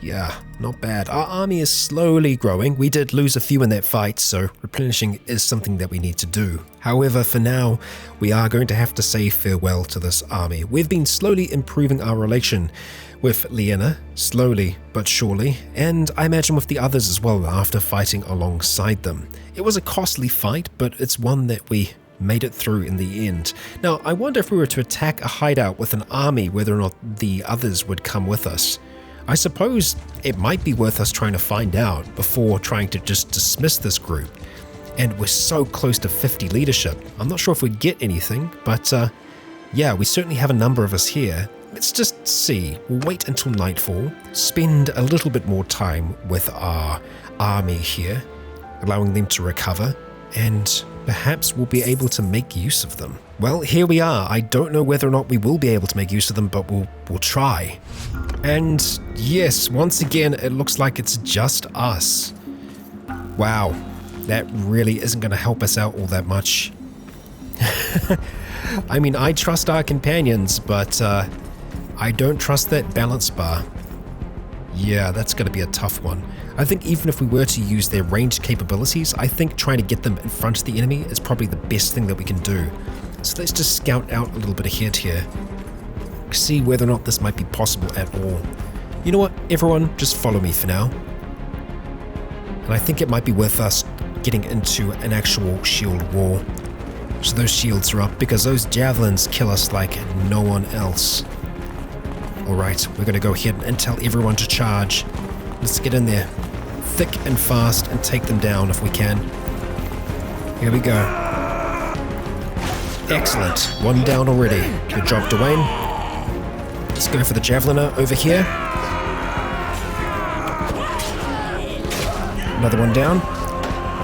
Yeah, not bad. Our army is slowly growing. We did lose a few in that fight, so replenishing is something that we need to do. However, for now, we are going to have to say farewell to this army. We've been slowly improving our relation with Liena, slowly but surely, and I imagine with the others as well after fighting alongside them. It was a costly fight, but it's one that we made it through in the end. Now, I wonder if we were to attack a hideout with an army, whether or not the others would come with us. I suppose it might be worth us trying to find out before trying to just dismiss this group. And we're so close to 50 leadership. I'm not sure if we'd get anything, but yeah, we certainly have a number of us here. Let's just see. We'll wait until nightfall, spend a little bit more time with our army here, allowing them to recover, and perhaps we'll be able to make use of them. Well, here we are. I don't know whether or not we will be able to make use of them, but we'll try. And yes, once again, it looks like it's just us. Wow, that really isn't going to help us out all that much. I mean, I trust our companions, but I don't trust that balance bar. Yeah, that's going to be a tough one. I think even if we were to use their ranged capabilities, I think trying to get them in front of the enemy is probably the best thing that we can do. So let's just scout out a little bit ahead here. See whether or not this might be possible at all. You know what, everyone, just follow me for now. And I think it might be worth us getting into an actual shield war. So those shields are up, because those javelins kill us like no one else. Alright, we're going to go ahead and tell everyone to charge. Let's get in there, thick and fast, and take them down if we can. Here we go. Excellent, one down already. Good job, Dwayne. Let's go for the javeliner over here. Another one down.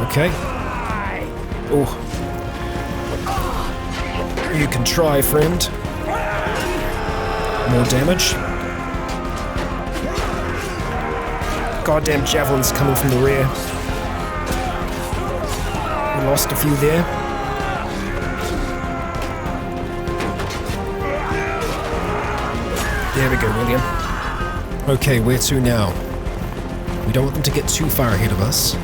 Okay. Oh. You can try, friend. More damage. Goddamn javelins coming from the rear. We lost a few there. There we go, William. Okay, where to now? We don't want them to get too far ahead of us.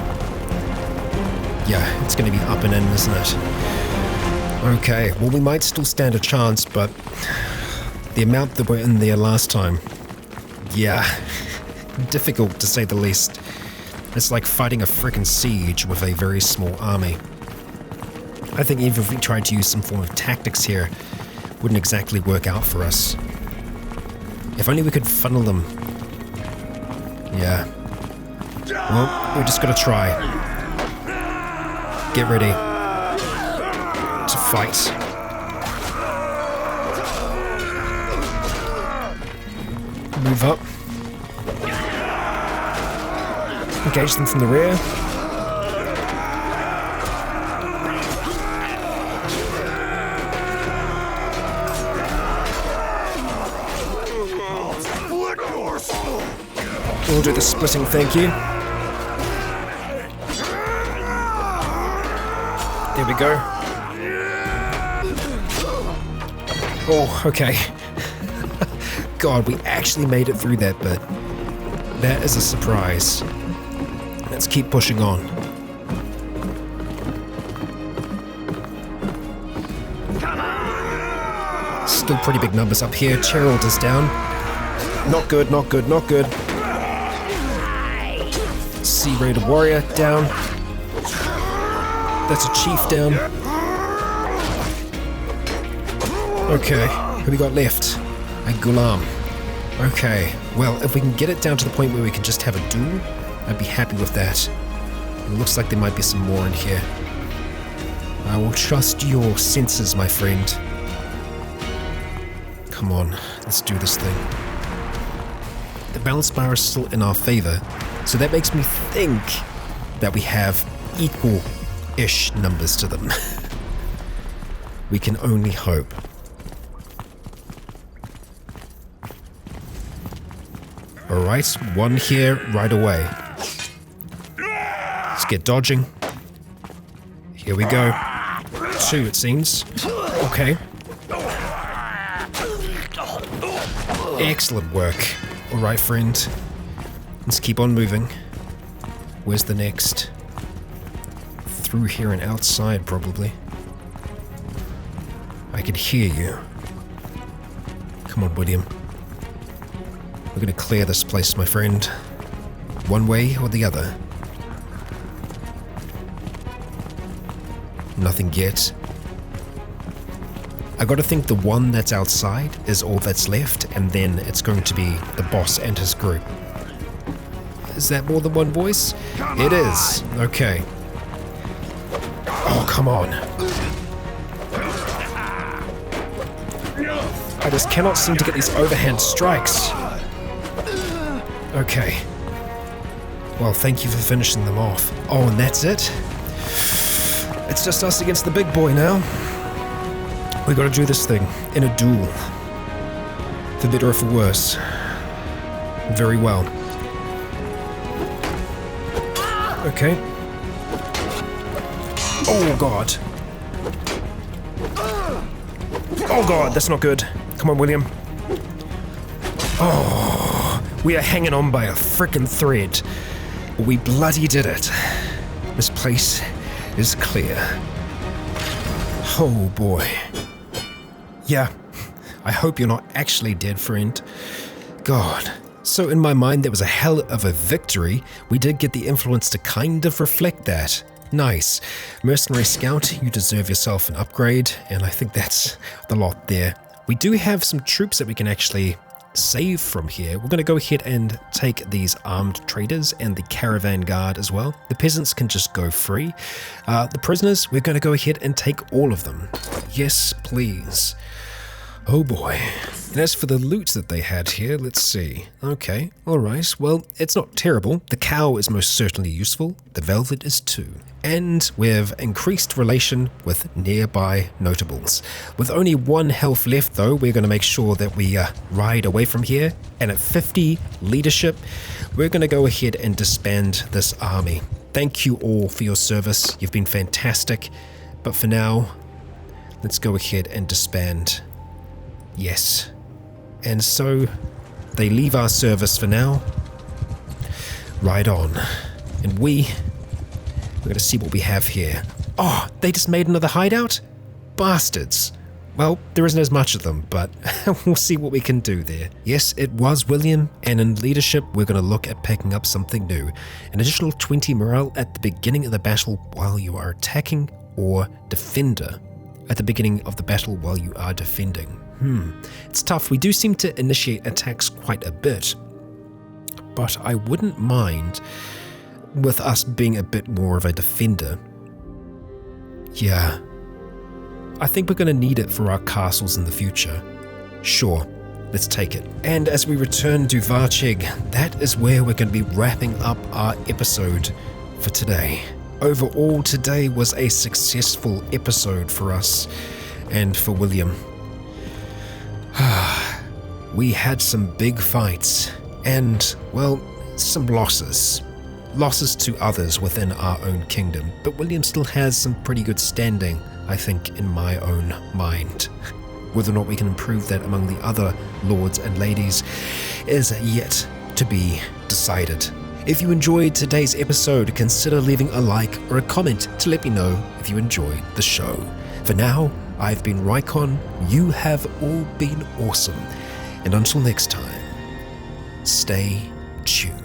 Yeah, it's going to be up and in, isn't it? Okay, well, we might still stand a chance, but the amount that were in there last time, yeah, difficult to say the least. It's like fighting a frickin' siege with a very small army. I think even if we tried to use some form of tactics here, wouldn't exactly work out for us. If only we could funnel them. Yeah. Well, we're just gonna try. Get ready to fight. Move up. Engage them from the rear. We'll do the splitting, thank you. There we go. Oh, okay. God, we actually made it through that bit. That is a surprise. Let's keep pushing on. Still pretty big numbers up here. Gerald is down. Not good, not good, not good. Sea Raider Warrior down. That's a chief down. Okay, who we got left? A Ghulam. Okay, well, if we can get it down to the point where we can just have a duel, I'd be happy with that. It looks like there might be some more in here. I will trust your senses, my friend. Come on, let's do this thing. The balance bar is still in our favor, so that makes me think that we have equal-ish numbers to them. We can only hope. Alright, one here right away. Let's get dodging. Here we go. Two, it seems. Okay. Excellent work. Alright, friend. Let's keep on moving. Where's the next? Through here and outside, probably. I can hear you. Come on, William. We're gonna clear this place, my friend. One way or the other. Nothing yet. I gotta think the one that's outside is all that's left, and then it's going to be the boss and his group. Is that more than one voice? It is. Okay. Oh, come on. I just cannot seem to get these overhand strikes. Okay. Well, thank you for finishing them off. Oh, and that's it? It's just us against the big boy now. We gotta do this thing in a duel. For better or for worse. Very well. Okay. Oh, God. Oh, God, that's not good. Come on, William. Oh, we are hanging on by a frickin' thread. We bloody did it. This place is clear. Oh, boy. Yeah, I hope you're not actually dead, friend. God. So in my mind, that was a hell of a victory. We did get the influence to kind of reflect that. Nice. Mercenary Scout, you deserve yourself an upgrade, and I think that's the lot there. We do have some troops that we can actually save from here. We're going to go ahead and take these armed traders and the caravan guard as well. The peasants can just go free. The prisoners, we're going to go ahead and take all of them. Yes, please. Oh boy. And as for the loot that they had here, let's see. Okay, alright, well, it's not terrible. The cow is most certainly useful. The velvet is too. And we've increased relation with nearby notables. With only 1 health left though, we're going to make sure that we ride away from here. And at 50 leadership, we're going to go ahead and disband this army. Thank you all for your service. You've been fantastic. But for now, let's go ahead and disband. Yes. And so they leave our service for now. Ride on. And we're going to see what we have here. Oh, they just made another hideout? Bastards. Well, there isn't as much of them, but we'll see what we can do there. Yes, it was William, and in leadership, we're going to look at picking up something new. An additional 20 morale at the beginning of the battle while you are attacking, or defender at the beginning of the battle while you are defending. It's tough. We do seem to initiate attacks quite a bit, but I wouldn't mind with us being a bit more of a defender. Yeah, I think we're going to need it for our castles in the future. Sure, let's take it. And as we return to Varcheg, that is where we're going to be wrapping up our episode for today. Overall, today was a successful episode for us and for William. We had some big fights and, well, some losses. Losses to others within our own kingdom, but William still has some pretty good standing, I think, in my own mind. Whether or not we can improve that among the other lords and ladies is yet to be decided. If you enjoyed today's episode, consider leaving a like or a comment to let me know if you enjoyed the show. For now, I've been Rycon, you have all been awesome, and until next time, stay tuned.